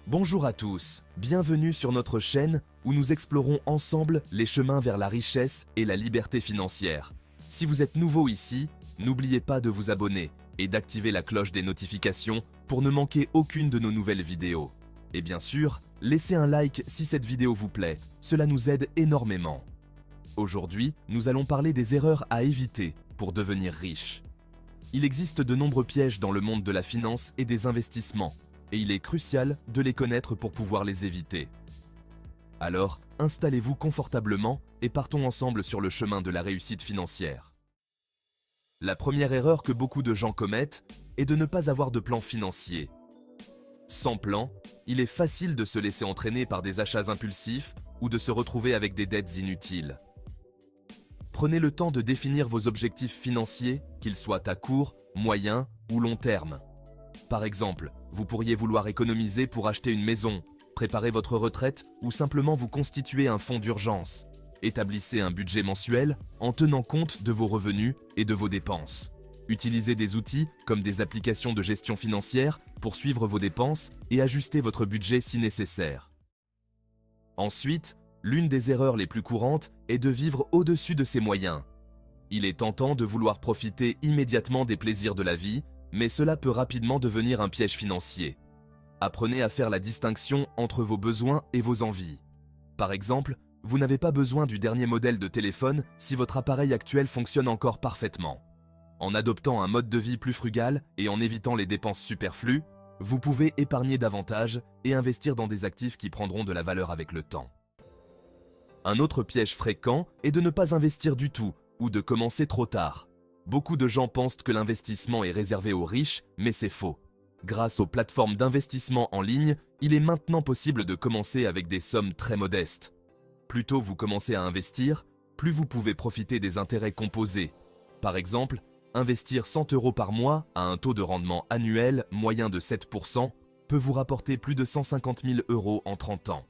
Bonjour à tous, bienvenue sur notre chaîne où nous explorons ensemble les chemins vers la richesse et la liberté financière. Si vous êtes nouveau ici, n'oubliez pas de vous abonner et d'activer la cloche des notifications pour ne manquer aucune de nos nouvelles vidéos. Et bien sûr, laissez un like si cette vidéo vous plaît, cela nous aide énormément. Aujourd'hui, nous allons parler des erreurs à éviter pour devenir riche. Il existe de nombreux pièges dans le monde de la finance et des investissements, et il est crucial de les connaître pour pouvoir les éviter. Alors, installez-vous confortablement et partons ensemble sur le chemin de la réussite financière. La première erreur que beaucoup de gens commettent est de ne pas avoir de plan financier. Sans plan, il est facile de se laisser entraîner par des achats impulsifs ou de se retrouver avec des dettes inutiles. Prenez le temps de définir vos objectifs financiers, qu'ils soient à court, moyen ou long terme. Par exemple, vous pourriez vouloir économiser pour acheter une maison, préparer votre retraite ou simplement vous constituer un fonds d'urgence. Établissez un budget mensuel en tenant compte de vos revenus et de vos dépenses. Utilisez des outils comme des applications de gestion financière pour suivre vos dépenses et ajuster votre budget si nécessaire. Ensuite, l'une des erreurs les plus courantes est de vivre au-dessus de ses moyens. Il est tentant de vouloir profiter immédiatement des plaisirs de la vie, mais cela peut rapidement devenir un piège financier. Apprenez à faire la distinction entre vos besoins et vos envies. Par exemple, vous n'avez pas besoin du dernier modèle de téléphone si votre appareil actuel fonctionne encore parfaitement. En adoptant un mode de vie plus frugal et en évitant les dépenses superflues, vous pouvez épargner davantage et investir dans des actifs qui prendront de la valeur avec le temps. Un autre piège fréquent est de ne pas investir du tout ou de commencer trop tard. Beaucoup de gens pensent que l'investissement est réservé aux riches, mais c'est faux. Grâce aux plateformes d'investissement en ligne, il est maintenant possible de commencer avec des sommes très modestes. Plus tôt vous commencez à investir, plus vous pouvez profiter des intérêts composés. Par exemple, investir 100 € par mois à un taux de rendement annuel moyen de 7% peut vous rapporter plus de 150 000 € en 30 ans.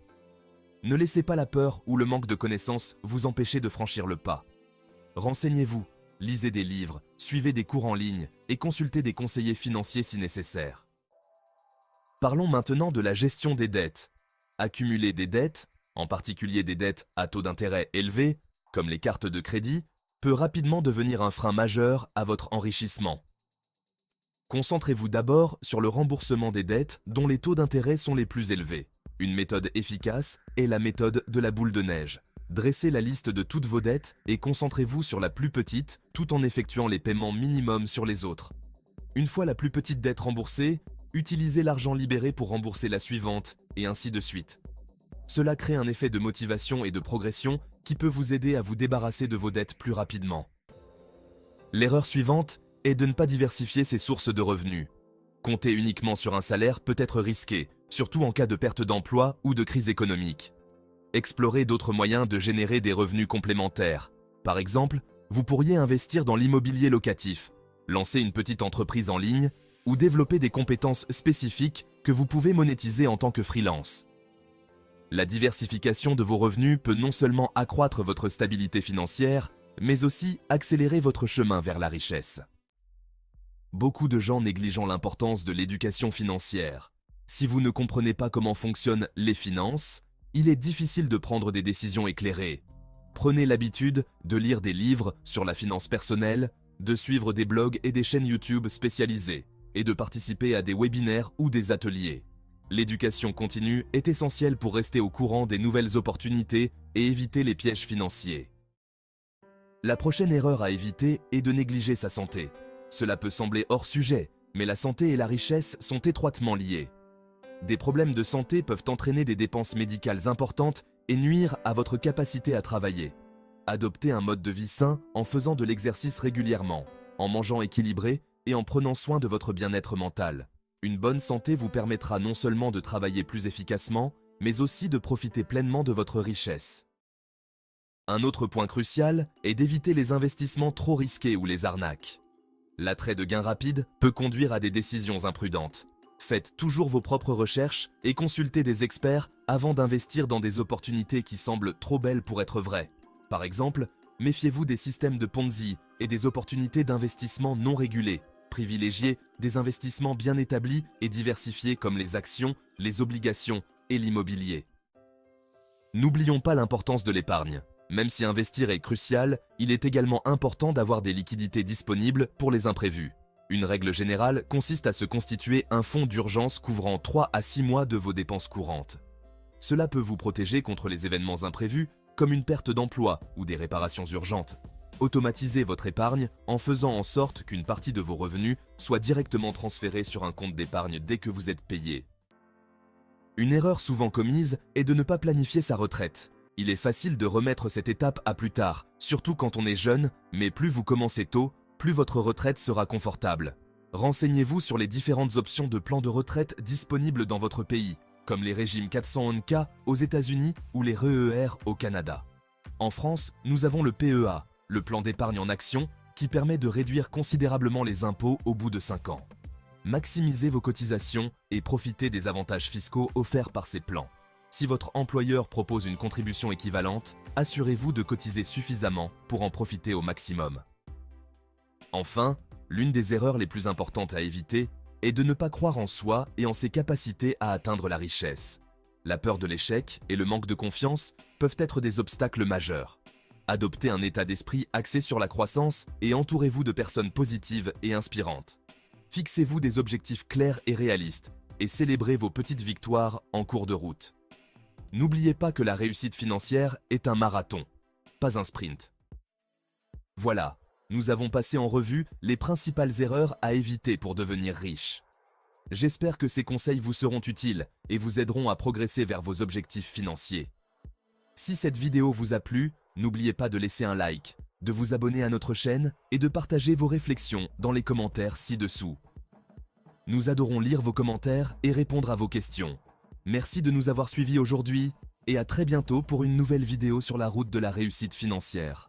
Ne laissez pas la peur ou le manque de connaissances vous empêcher de franchir le pas. Renseignez-vous. Lisez des livres, suivez des cours en ligne et consultez des conseillers financiers si nécessaire. Parlons maintenant de la gestion des dettes. Accumuler des dettes, en particulier des dettes à taux d'intérêt élevés, comme les cartes de crédit, peut rapidement devenir un frein majeur à votre enrichissement. Concentrez-vous d'abord sur le remboursement des dettes dont les taux d'intérêt sont les plus élevés. Une méthode efficace est la méthode de la boule de neige. Dressez la liste de toutes vos dettes et concentrez-vous sur la plus petite tout en effectuant les paiements minimums sur les autres. Une fois la plus petite dette remboursée, utilisez l'argent libéré pour rembourser la suivante et ainsi de suite. Cela crée un effet de motivation et de progression qui peut vous aider à vous débarrasser de vos dettes plus rapidement. L'erreur suivante est de ne pas diversifier ses sources de revenus. Compter uniquement sur un salaire peut être risqué, surtout en cas de perte d'emploi ou de crise économique. Explorez d'autres moyens de générer des revenus complémentaires. Par exemple, vous pourriez investir dans l'immobilier locatif, lancer une petite entreprise en ligne ou développer des compétences spécifiques que vous pouvez monétiser en tant que freelance. La diversification de vos revenus peut non seulement accroître votre stabilité financière, mais aussi accélérer votre chemin vers la richesse. Beaucoup de gens négligent l'importance de l'éducation financière. Si vous ne comprenez pas comment fonctionnent les finances, il est difficile de prendre des décisions éclairées. Prenez l'habitude de lire des livres sur la finance personnelle, de suivre des blogs et des chaînes YouTube spécialisées, et de participer à des webinaires ou des ateliers. L'éducation continue est essentielle pour rester au courant des nouvelles opportunités et éviter les pièges financiers. La prochaine erreur à éviter est de négliger sa santé. Cela peut sembler hors sujet, mais la santé et la richesse sont étroitement liées. Des problèmes de santé peuvent entraîner des dépenses médicales importantes et nuire à votre capacité à travailler. Adoptez un mode de vie sain en faisant de l'exercice régulièrement, en mangeant équilibré et en prenant soin de votre bien-être mental. Une bonne santé vous permettra non seulement de travailler plus efficacement, mais aussi de profiter pleinement de votre richesse. Un autre point crucial est d'éviter les investissements trop risqués ou les arnaques. L'attrait de gains rapides peut conduire à des décisions imprudentes. Faites toujours vos propres recherches et consultez des experts avant d'investir dans des opportunités qui semblent trop belles pour être vraies. Par exemple, méfiez-vous des systèmes de Ponzi et des opportunités d'investissement non régulées. Privilégiez des investissements bien établis et diversifiés comme les actions, les obligations et l'immobilier. N'oublions pas l'importance de l'épargne. Même si investir est crucial, il est également important d'avoir des liquidités disponibles pour les imprévus. Une règle générale consiste à se constituer un fonds d'urgence couvrant 3 à 6 mois de vos dépenses courantes. Cela peut vous protéger contre les événements imprévus, comme une perte d'emploi ou des réparations urgentes. Automatisez votre épargne en faisant en sorte qu'une partie de vos revenus soit directement transférée sur un compte d'épargne dès que vous êtes payé. Une erreur souvent commise est de ne pas planifier sa retraite. Il est facile de remettre cette étape à plus tard, surtout quand on est jeune, mais plus vous commencez tôt, plus votre retraite sera confortable. Renseignez-vous sur les différentes options de plan de retraite disponibles dans votre pays, comme les régimes 401(k) aux États-Unis ou les REER au Canada. En France, nous avons le PEA, le plan d'épargne en action, qui permet de réduire considérablement les impôts au bout de 5 ans. Maximisez vos cotisations et profitez des avantages fiscaux offerts par ces plans. Si votre employeur propose une contribution équivalente, assurez-vous de cotiser suffisamment pour en profiter au maximum. Enfin, l'une des erreurs les plus importantes à éviter est de ne pas croire en soi et en ses capacités à atteindre la richesse. La peur de l'échec et le manque de confiance peuvent être des obstacles majeurs. Adoptez un état d'esprit axé sur la croissance et entourez-vous de personnes positives et inspirantes. Fixez-vous des objectifs clairs et réalistes et célébrez vos petites victoires en cours de route. N'oubliez pas que la réussite financière est un marathon, pas un sprint. Voilà, nous avons passé en revue les principales erreurs à éviter pour devenir riche. J'espère que ces conseils vous seront utiles et vous aideront à progresser vers vos objectifs financiers. Si cette vidéo vous a plu, n'oubliez pas de laisser un like, de vous abonner à notre chaîne et de partager vos réflexions dans les commentaires ci-dessous. Nous adorons lire vos commentaires et répondre à vos questions. Merci de nous avoir suivis aujourd'hui et à très bientôt pour une nouvelle vidéo sur la route de la réussite financière.